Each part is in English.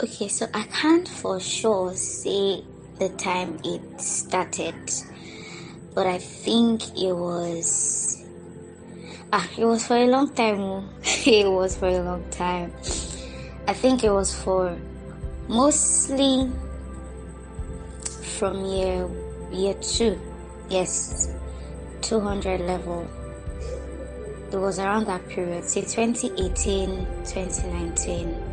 Okay, so I can't for sure say the time it started, but I think it was for a long time. It was for a long time. I think it was for mostly from year two. Yes, 200 level. It was around that period, say 2018, 2019.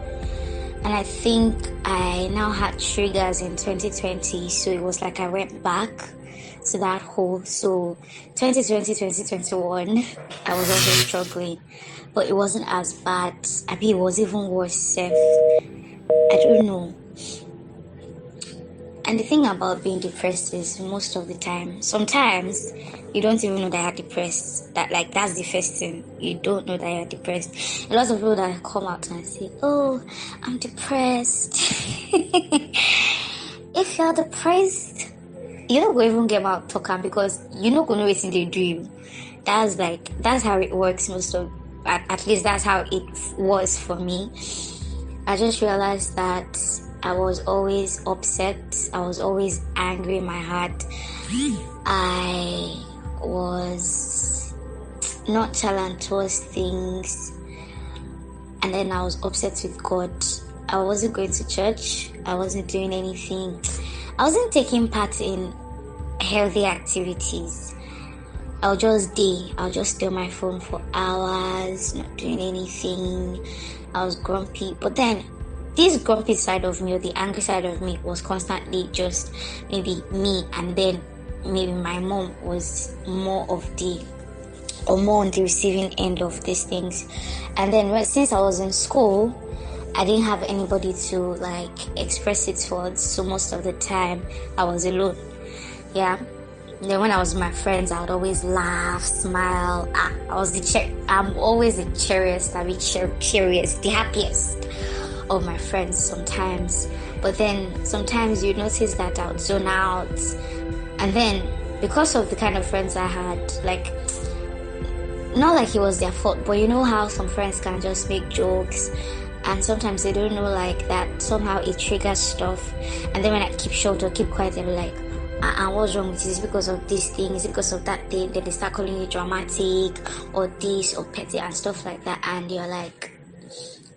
And I think I now had triggers in 2020, so it was like I went back to that hole. So 2020, 2021, I was also struggling, but it wasn't as bad. I mean, it was even worse. I don't know. And the thing about being depressed is most of the time, sometimes you don't even know that you're depressed. That's the first thing. You don't know that you're depressed. A lot of people that come out and say, "Oh, I'm depressed." If you're depressed, you're not going to even get out talking because you're not going to know what they do. That's how it works at least that's how it was for me. I just realized that I was always upset. I was always angry in my heart. I was nonchalant towards things. And then I was upset with God. I wasn't going to church. I wasn't doing anything. I wasn't taking part in healthy activities. I'll just stay on my phone for hours, not doing anything. I was grumpy. But then this grumpy side of me, or the angry side of me, was constantly just maybe me, and then maybe my mom was more on the receiving end of these things. And then since I was in school, I didn't have anybody to express it towards, so most of the time I was alone. Yeah. Then when I was with my friends, I would always laugh, smile. I'm always the cheeriest, the happiest of my friends sometimes. But then sometimes you notice that I would zone out. And then because of the kind of friends I had, not like it was their fault, but you know how some friends can just make jokes and sometimes they don't know that somehow it triggers stuff. And then when I keep short or keep quiet, they'll be like, what's wrong with you? Is it because of this thing? Is it because of that thing? Then they start calling you dramatic or this or petty and stuff like that. And you're like,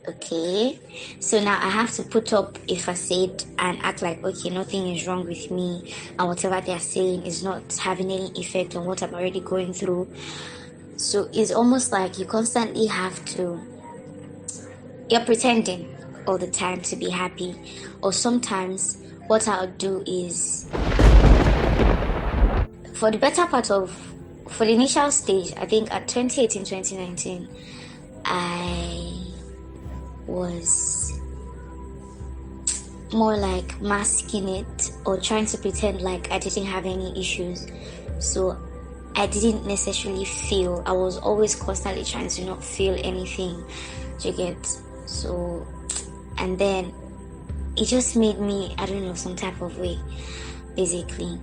okay. So now I have to put up a facade and act like, okay, nothing is wrong with me. And whatever they're saying is not having any effect on what I'm already going through. So it's almost like you constantly you're pretending all the time to be happy. Or sometimes what I'll do is, for the initial stage, I think at 2018, 2019, I was more like masking it or trying to pretend like I didn't have any issues. So I didn't necessarily feel. I was always constantly trying to not feel anything. Do you get? So, and then it just made me, I don't know, some type of way, basically.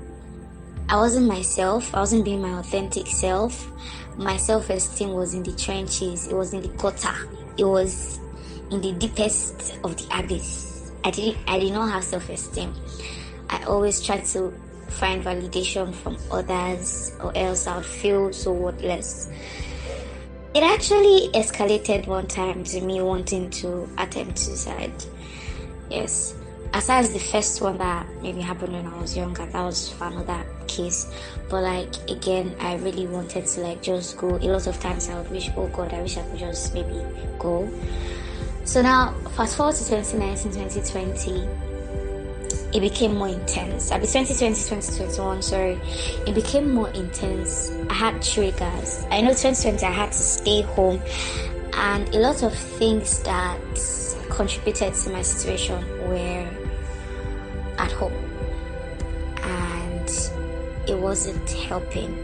I wasn't myself. I wasn't being my authentic self. My self-esteem was in the trenches. It was in the gutter. It was in the deepest of the abyss. I did not have self-esteem. I always tried to find validation from others, or else I would feel so worthless. It actually escalated one time to me wanting to attempt suicide. Yes. Aside the first one that maybe happened when I was younger, that was another case. But again, I really wanted to just go. A lot of times I would wish, oh God, I wish I could just maybe go. So now, fast forward to 2019, 2020, it became more intense. 2020, 2021, sorry. It became more intense. I had triggers. I know 2020 I had to stay home, and a lot of things that contributed to my situation were at home, and it wasn't helping.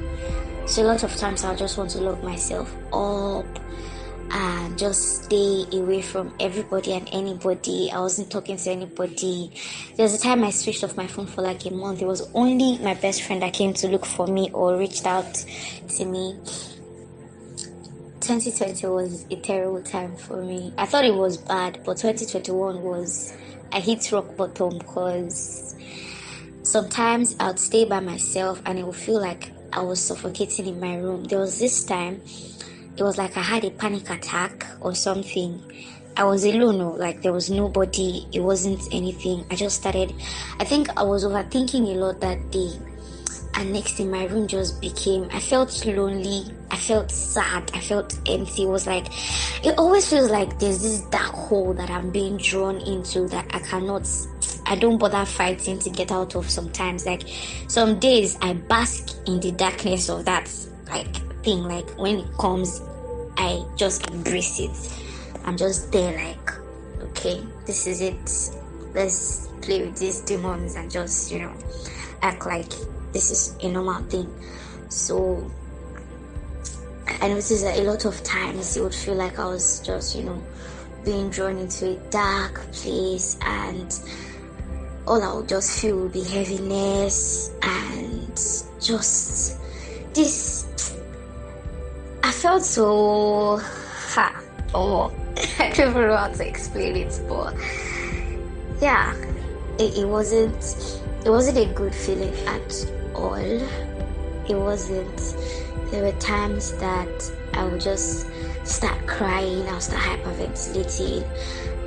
So a lot of times I just want to lock myself up and just stay away from everybody and anybody. I wasn't talking to anybody. There was a time I switched off my phone for a month. It was only my best friend that came to look for me or reached out to me 2020 was a terrible time for me. I thought it was bad, but 2021 was, I hit rock bottom because sometimes I'd stay by myself and it would feel like I was suffocating in my room. There was this time, it was like I had a panic attack or something. I was alone, like there was nobody, it wasn't anything. I think I was overthinking a lot that day. And next thing, my room just became, I felt lonely, I felt sad, I felt empty. It was like, it always feels like there's this dark hole that I'm being drawn into that I don't bother fighting to get out of sometimes. Like, some days I bask in the darkness of that, like, thing. Like, when it comes, I just embrace it. I'm just there like, okay, this is it. Let's play with these demons and just, act like this is a normal thing. So I noticed that a lot of times it would feel like I was just, being drawn into a dark place, and all I would just feel would be heaviness and just this. I felt so I don't know how to explain it, but yeah, it wasn't a good feeling at all. It wasn't. There were times that I would just start crying, I'll start hyperventilating,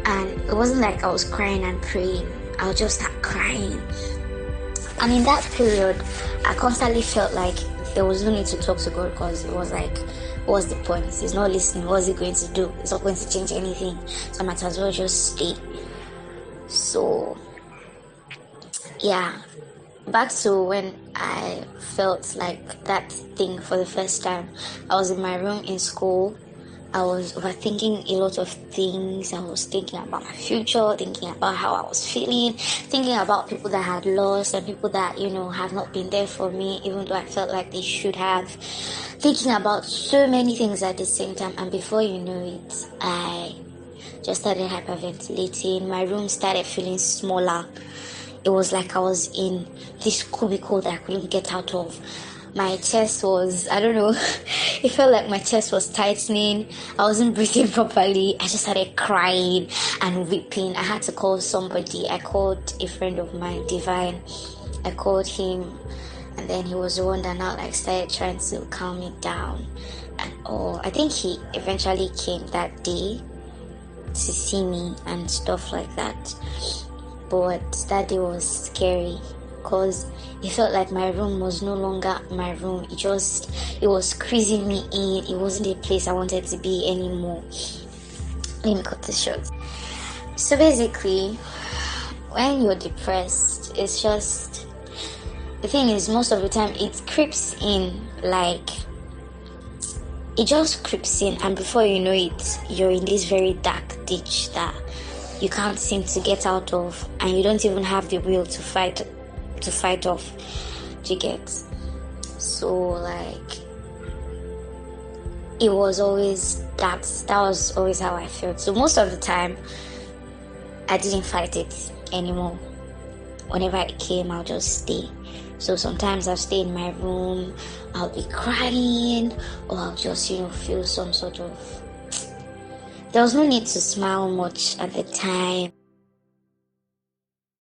and it wasn't like I was crying and praying. I would just start crying. And in that period, I constantly felt like there was no need to talk to God, because it was like, what's the point? He's not listening. What's he going to do? It's not going to change anything. So I might as well just stay. So yeah, back to when I felt like that thing for the first time. I was in my room in school. I was overthinking a lot of things. I was thinking about my future, thinking about how I was feeling, thinking about people that I had lost and people that, have not been there for me, even though I felt like they should have. Thinking about so many things at the same time, and before you know it, I just started hyperventilating. My room started feeling smaller. It was like I was in this cubicle that I couldn't get out of. My chest was, I don't know, it felt like my chest was tightening. I wasn't breathing properly. I just started crying and weeping. I had to call somebody. I called a friend of mine, Divine. I called him, and then he was the one that now started trying to calm me down. And I think he eventually came that day to see me and stuff like that. But that day was scary, because it felt like my room was no longer my room. It was squeezing me in. It wasn't a place I wanted to be anymore. Let me cut this short. So basically, when you're depressed, it's just, the thing is, most of the time it creeps in, like, it just creeps in, and before you know it, you're in this very dark ditch that you can't seem to get out of, and you don't even have the will to fight off. Do you get? So like, it was always that was always how I felt. So most of the time I didn't fight it anymore. Whenever it came, I'll just stay. So sometimes I'll stay in my room, I'll be crying, or I'll just feel some sort of, there was no need to smile much at the time.